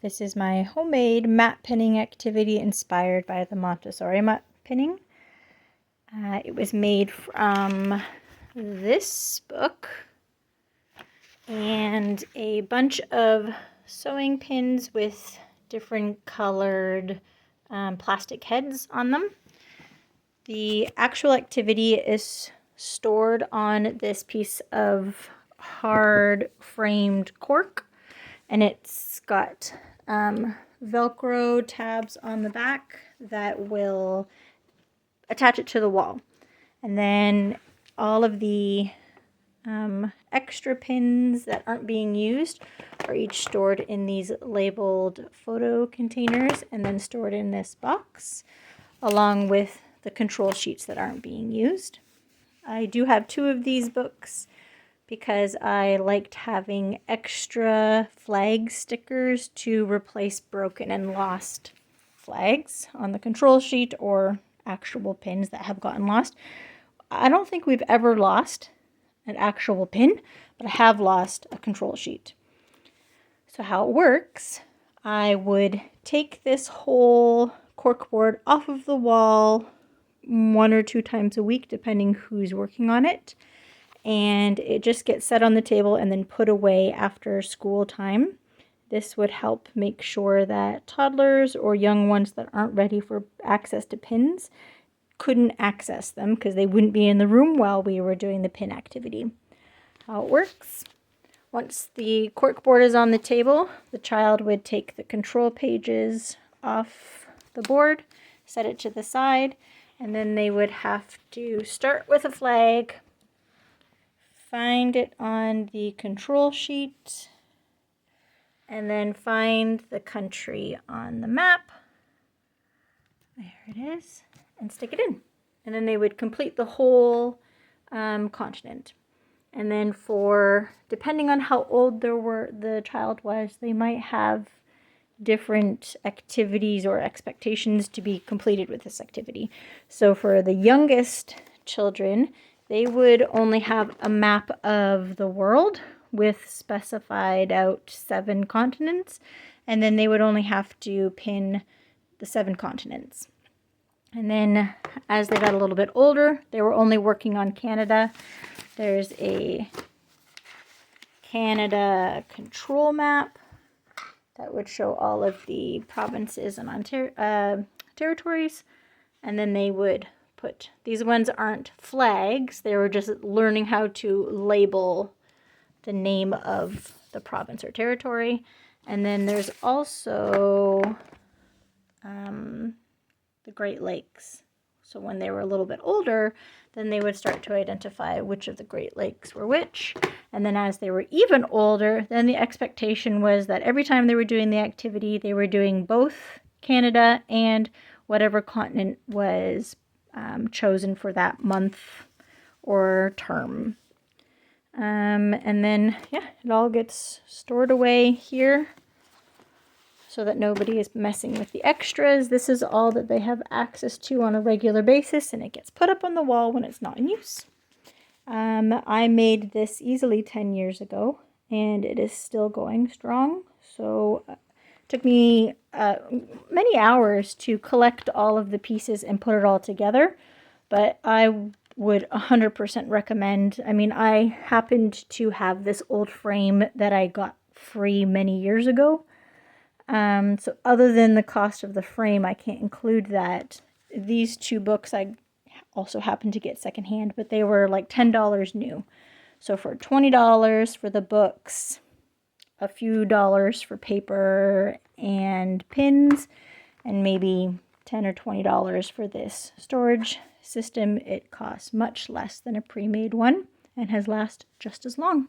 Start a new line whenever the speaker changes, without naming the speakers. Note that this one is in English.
This is my homemade mat pinning activity inspired by the Montessori mat pinning. It was made from this book and a bunch of sewing pins with different colored plastic heads on them. The actual activity is stored on this piece of hard framed cork, and it's got Velcro tabs on the back that will attach it to the wall. And then all of the extra pins that aren't being used are each stored in these labeled photo containers and then stored in this box, along with the control sheets that aren't being used. I do have 2 of these books because I liked having extra flag stickers to replace broken and lost flags on the control sheet or actual pins that have gotten lost. I don't think we've ever lost an actual pin, but I have lost a control sheet. So how it works, I would take this whole corkboard off of the wall 1 or 2 times a week, depending who's working on it. And it just gets set on the table and then put away after school time. This would help make sure that toddlers or young ones that aren't ready for access to pins couldn't access them because they wouldn't be in the room while we were doing the pin activity. How it works: once the corkboard is on the table, the child would take the control pages off the board, set it to the side, and then they would have to start with a flag, find it on the control sheet, and then find the country on the map. There it is. And stick it in. And then they would complete the whole continent. And then depending on how old the child was, they might have different activities or expectations to be completed with this activity. So for the youngest children, they would only have a map of the world with specified out 7 continents, and then they would only have to pin the 7 continents. And then as they got a little bit older, they were only working on Canada. There's a Canada control map that would show all of the provinces and territories. And then they would put, these ones aren't flags, they were just learning how to label the name of the province or territory. And then there's also the Great Lakes. So when they were a little bit older, then they would start to identify which of the Great Lakes were which. And then as they were even older, then the expectation was that every time they were doing the activity, they were doing both Canada and whatever continent was chosen for that month or term. And then, it all gets stored away here so that nobody is messing with the extras. This is all that they have access to on a regular basis, and it gets put up on the wall when it's not in use. I made this easily 10 years ago, and it is still going strong. So it took me many hours to collect all of the pieces and put it all together, but I would 100% recommend. I mean, I happened to have this old frame that I got free many years ago. So other than the cost of the frame, I can't include that. These 2 books I also happened to get secondhand, but they were like $10 new. So for $20 for the books, a few dollars for paper and pins, and maybe $10 or $20 for this storage system, it costs much less than a pre-made one and has lasted just as long.